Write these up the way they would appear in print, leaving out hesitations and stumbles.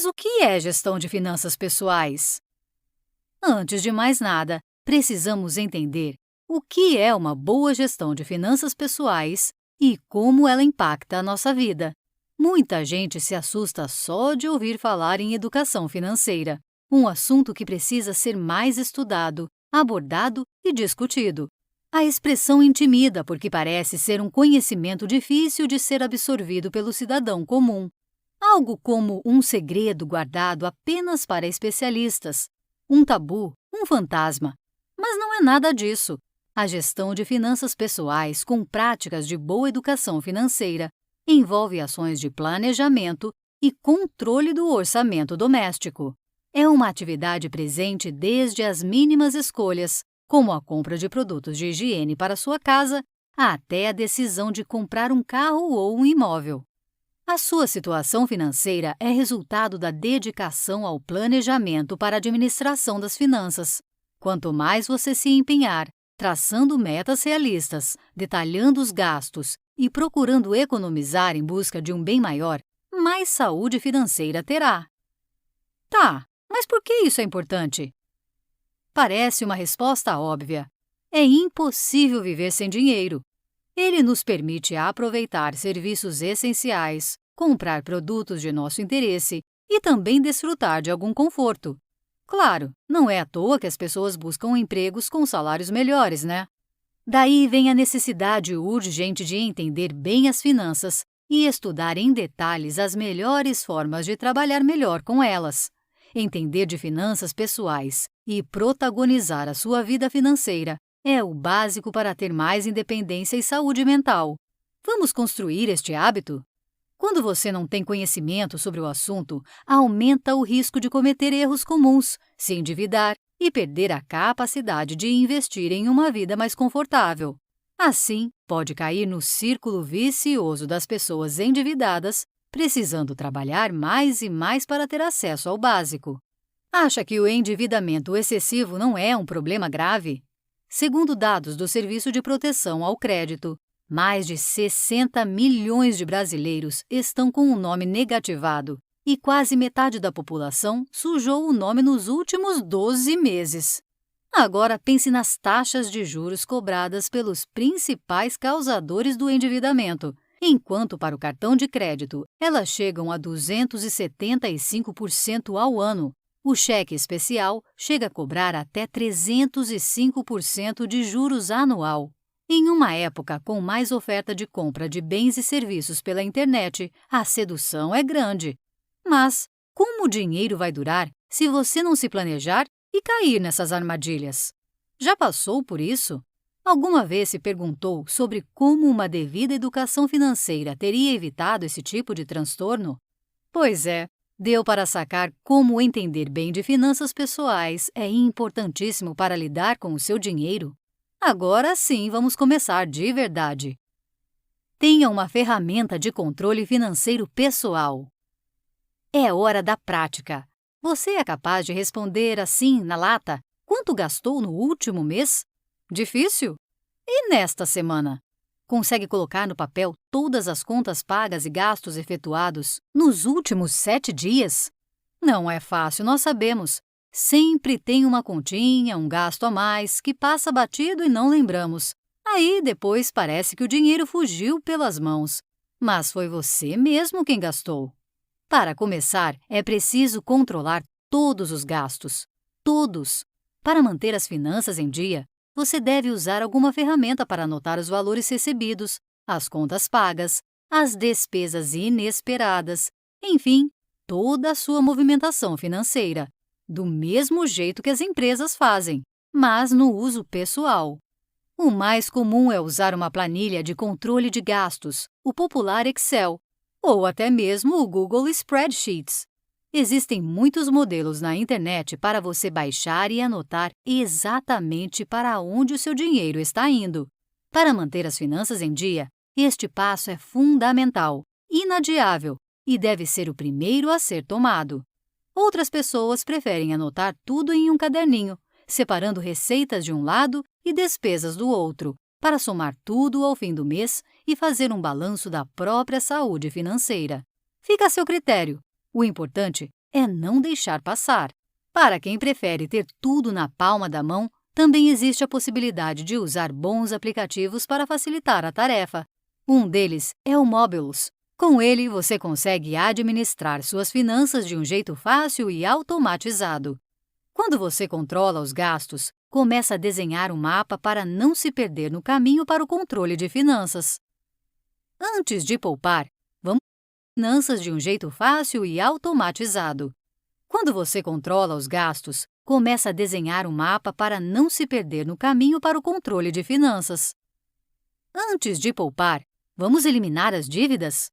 o que é gestão de finanças pessoais? Antes de mais nada, precisamos entender o que é uma boa gestão de finanças pessoais e como ela impacta a nossa vida. Muita gente se assusta só de ouvir falar em educação financeira, um assunto que precisa ser mais estudado, abordado e discutido. A expressão intimida porque parece ser um conhecimento difícil de ser absorvido pelo cidadão comum. Algo como um segredo guardado apenas para especialistas, um tabu, um fantasma. Mas não é nada disso. A gestão de finanças pessoais com práticas de boa educação financeira envolve ações de planejamento e controle do orçamento doméstico. É uma atividade presente desde as mínimas escolhas, como a compra de produtos de higiene para sua casa, até a decisão de comprar um carro ou um imóvel. A sua situação financeira é resultado da dedicação ao planejamento para a administração das finanças. Quanto mais você se empenhar, traçando metas realistas, detalhando os gastos e procurando economizar em busca de um bem maior, mais saúde financeira terá. Tá, mas por que isso é importante? Parece uma resposta óbvia. É impossível viver sem dinheiro. Ele nos permite aproveitar serviços essenciais, comprar produtos de nosso interesse e também desfrutar de algum conforto. Claro, não é à toa que as pessoas buscam empregos com salários melhores, né? Daí vem a necessidade urgente de entender bem as finanças e estudar em detalhes as melhores formas de trabalhar melhor com elas. Entender de finanças pessoais e protagonizar a sua vida financeira é o básico para ter mais independência e saúde mental. Vamos construir este hábito? Quando você não tem conhecimento sobre o assunto, aumenta o risco de cometer erros comuns, se endividar e perder a capacidade de investir em uma vida mais confortável. Assim, pode cair no círculo vicioso das pessoas endividadas, precisando trabalhar mais e mais para ter acesso ao básico. Acha que o endividamento excessivo não é um problema grave? Segundo dados do Serviço de Proteção ao Crédito, mais de 60 milhões de brasileiros estão com o nome negativado e quase metade da população sujou o nome nos últimos 12 meses. Agora pense nas taxas de juros cobradas pelos principais causadores do endividamento, enquanto para o cartão de crédito elas chegam a 275% ao ano. O cheque especial chega a cobrar até 305% de juros anual. Em uma época com mais oferta de compra de bens e serviços pela internet, a sedução é grande. Mas como o dinheiro vai durar se você não se planejar e cair nessas armadilhas? Já passou por isso? Alguma vez se perguntou sobre como uma devida educação financeira teria evitado esse tipo de transtorno? Pois é, deu para sacar como entender bem de finanças pessoais é importantíssimo para lidar com o seu dinheiro. Agora sim vamos começar de verdade. Tenha uma ferramenta de controle financeiro pessoal. É hora da prática. Você é capaz de responder assim, na lata, quanto gastou no último mês? Difícil? E nesta semana? Consegue colocar no papel todas as contas pagas e gastos efetuados nos últimos 7 dias? Não é fácil, nós sabemos. Sempre tem uma continha, um gasto a mais, que passa batido e não lembramos. Aí, depois, parece que o dinheiro fugiu pelas mãos. Mas foi você mesmo quem gastou. Para começar, é preciso controlar todos os gastos. Todos. Para manter as finanças em dia, você deve usar alguma ferramenta para anotar os valores recebidos, as contas pagas, as despesas inesperadas, enfim, toda a sua movimentação financeira. Do mesmo jeito que as empresas fazem, mas no uso pessoal. O mais comum é usar uma planilha de controle de gastos, o popular Excel, ou até mesmo o Google Spreadsheets. Existem muitos modelos na internet para você baixar e anotar exatamente para onde o seu dinheiro está indo. Para manter as finanças em dia, este passo é fundamental, inadiável e deve ser o primeiro a ser tomado. Outras pessoas preferem anotar tudo em um caderninho, separando receitas de um lado e despesas do outro, para somar tudo ao fim do mês e fazer um balanço da própria saúde financeira. Fica a seu critério. O importante é não deixar passar. Para quem prefere ter tudo na palma da mão, também existe a possibilidade de usar bons aplicativos para facilitar a tarefa. Um deles é o Mobilus. Com ele, você consegue administrar suas finanças de um jeito fácil e automatizado. Quando você controla os gastos, começa a desenhar um mapa para não se perder no caminho para o controle de finanças. Antes de poupar, vamos finanças de um jeito fácil e automatizado. Quando você controla os gastos, começa a desenhar um mapa para não se perder no caminho para o controle de finanças. Antes de poupar, vamos eliminar as dívidas?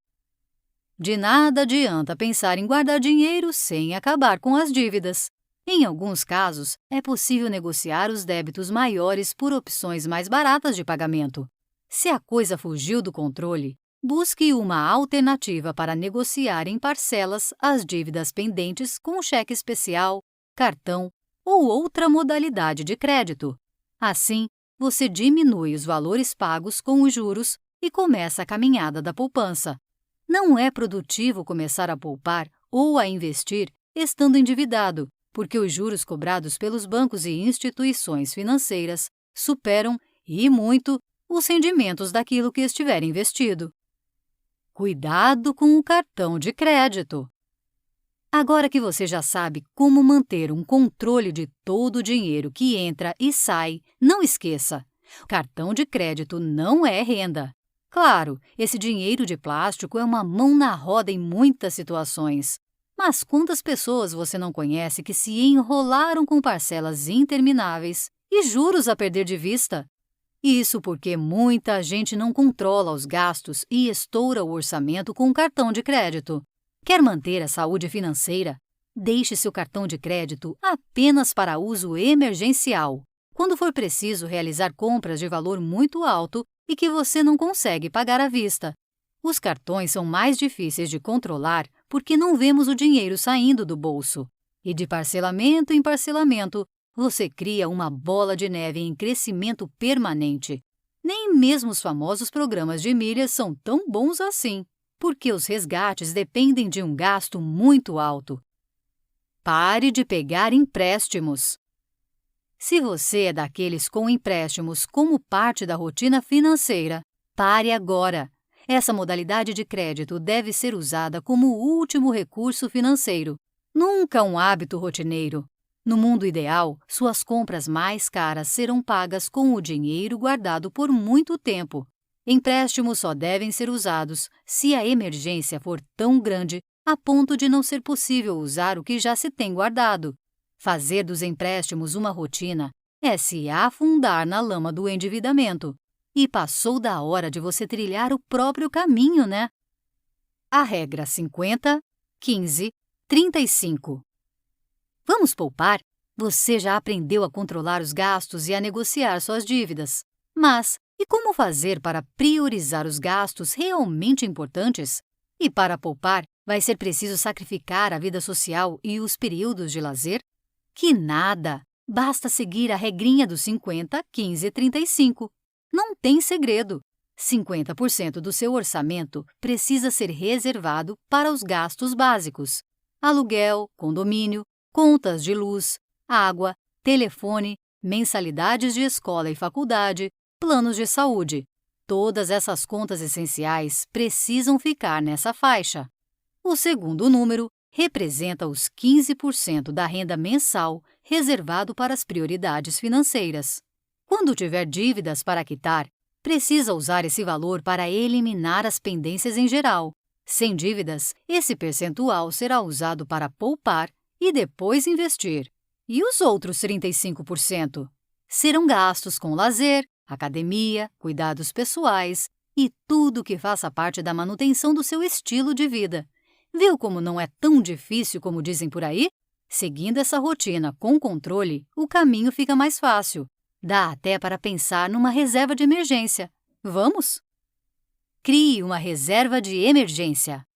De nada adianta pensar em guardar dinheiro sem acabar com as dívidas. Em alguns casos, é possível negociar os débitos maiores por opções mais baratas de pagamento. Se a coisa fugiu do controle, busque uma alternativa para negociar em parcelas as dívidas pendentes com cheque especial, cartão ou outra modalidade de crédito. Assim, você diminui os valores pagos com os juros e começa a caminhada da poupança. Não é produtivo começar a poupar ou a investir estando endividado, porque os juros cobrados pelos bancos e instituições financeiras superam, e muito, os rendimentos daquilo que estiver investido. Cuidado com o cartão de crédito. Agora que você já sabe como manter um controle de todo o dinheiro que entra e sai, não esqueça: o cartão de crédito não é renda. Claro, esse dinheiro de plástico é uma mão na roda em muitas situações. Mas quantas pessoas você não conhece que se enrolaram com parcelas intermináveis e juros a perder de vista? Isso porque muita gente não controla os gastos e estoura o orçamento com o cartão de crédito. Quer manter a saúde financeira? Deixe seu cartão de crédito apenas para uso emergencial, quando for preciso realizar compras de valor muito alto e que você não consegue pagar à vista. Os cartões são mais difíceis de controlar porque não vemos o dinheiro saindo do bolso. E de parcelamento em parcelamento, você cria uma bola de neve em crescimento permanente. Nem mesmo os famosos programas de milhas são tão bons assim, porque os resgates dependem de um gasto muito alto. Pare de pegar empréstimos. Se você é daqueles com empréstimos como parte da rotina financeira, pare agora. Essa modalidade de crédito deve ser usada como o último recurso financeiro, nunca um hábito rotineiro. No mundo ideal, suas compras mais caras serão pagas com o dinheiro guardado por muito tempo. Empréstimos só devem ser usados se a emergência for tão grande a ponto de não ser possível usar o que já se tem guardado. Fazer dos empréstimos uma rotina é se afundar na lama do endividamento. E passou da hora de você trilhar o próprio caminho, né? A regra 50, 15, 35. Vamos poupar? Você já aprendeu a controlar os gastos e a negociar suas dívidas. Mas e como fazer para priorizar os gastos realmente importantes? E para poupar, vai ser preciso sacrificar a vida social e os períodos de lazer? Que nada! Basta seguir a regrinha dos 50, 15 e 35. Não tem segredo. 50% do seu orçamento precisa ser reservado para os gastos básicos: aluguel, condomínio, contas de luz, água, telefone, mensalidades de escola e faculdade, planos de saúde. Todas essas contas essenciais precisam ficar nessa faixa. O segundo número representa os 15% da renda mensal reservado para as prioridades financeiras. Quando tiver dívidas para quitar, precisa usar esse valor para eliminar as pendências em geral. Sem dívidas, esse percentual será usado para poupar e depois investir. E os outros 35%? Serão gastos com lazer, academia, cuidados pessoais e tudo que faça parte da manutenção do seu estilo de vida. Viu como não é tão difícil como dizem por aí? Seguindo essa rotina com controle, o caminho fica mais fácil. Dá até para pensar numa reserva de emergência. Vamos? Crie uma reserva de emergência.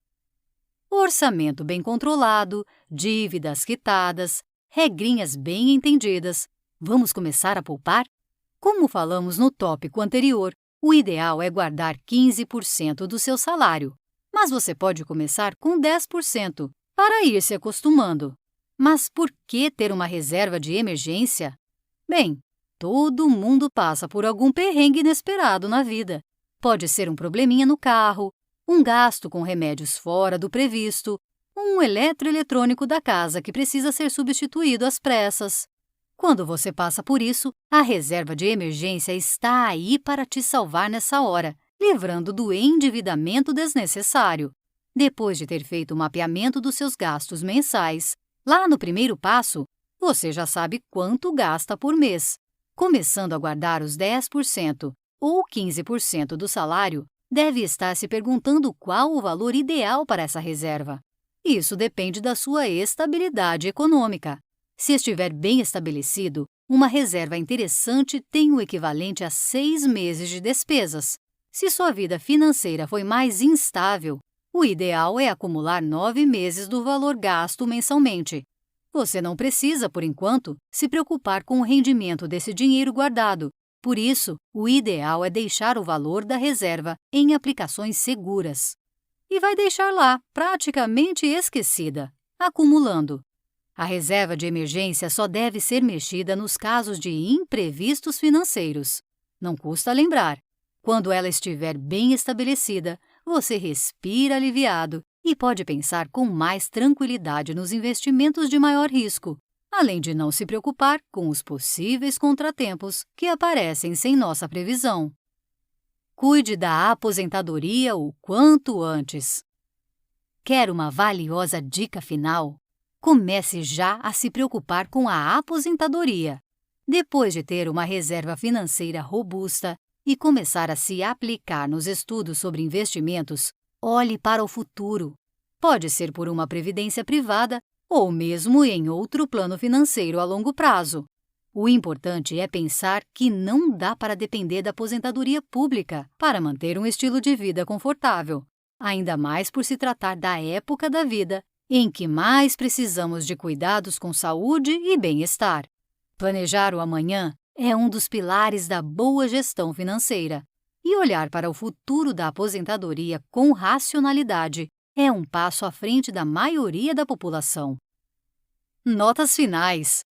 Orçamento bem controlado, dívidas quitadas, regrinhas bem entendidas. Vamos começar a poupar? Como falamos no tópico anterior, o ideal é guardar 15% do seu salário. Mas você pode começar com 10%. para ir se acostumando. Mas por que ter uma reserva de emergência? Bem, todo mundo passa por algum perrengue inesperado na vida. Pode ser um probleminha no carro, um gasto com remédios fora do previsto, um eletroeletrônico da casa que precisa ser substituído às pressas. Quando você passa por isso, a reserva de emergência está aí para te salvar nessa hora, livrando do endividamento desnecessário. Depois de ter feito o mapeamento dos seus gastos mensais, lá no primeiro passo, você já sabe quanto gasta por mês. Começando a guardar os 10% ou 15% do salário, deve estar se perguntando qual o valor ideal para essa reserva. Isso depende da sua estabilidade econômica. Se estiver bem estabelecido, uma reserva interessante tem o equivalente a 6 meses de despesas. Se sua vida financeira foi mais instável, o ideal é acumular 9 meses do valor gasto mensalmente. Você não precisa, por enquanto, se preocupar com o rendimento desse dinheiro guardado. Por isso, o ideal é deixar o valor da reserva em aplicações seguras. E vai deixar lá, praticamente esquecida, acumulando. A reserva de emergência só deve ser mexida nos casos de imprevistos financeiros. Não custa lembrar. Quando ela estiver bem estabelecida, você respira aliviado e pode pensar com mais tranquilidade nos investimentos de maior risco, além de não se preocupar com os possíveis contratempos que aparecem sem nossa previsão. Cuide da aposentadoria o quanto antes. Quer uma valiosa dica final? Comece já a se preocupar com a aposentadoria. Depois de ter uma reserva financeira robusta e começar a se aplicar nos estudos sobre investimentos, olhe para o futuro. Pode ser por uma previdência privada ou mesmo em outro plano financeiro a longo prazo. O importante é pensar que não dá para depender da aposentadoria pública para manter um estilo de vida confortável, ainda mais por se tratar da época da vida em que mais precisamos de cuidados com saúde e bem-estar. Planejar o amanhã é um dos pilares da boa gestão financeira, e olhar para o futuro da aposentadoria com racionalidade é um passo à frente da maioria da população. Notas finais.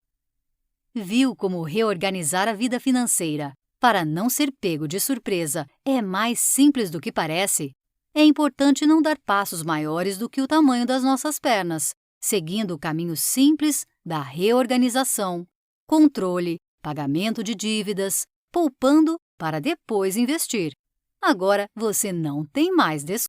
Viu como reorganizar a vida financeira para não ser pego de surpresa é mais simples do que parece? É importante não dar passos maiores do que o tamanho das nossas pernas, seguindo o caminho simples da reorganização, controle, pagamento de dívidas, poupando para depois investir. Agora você não tem mais desculpa.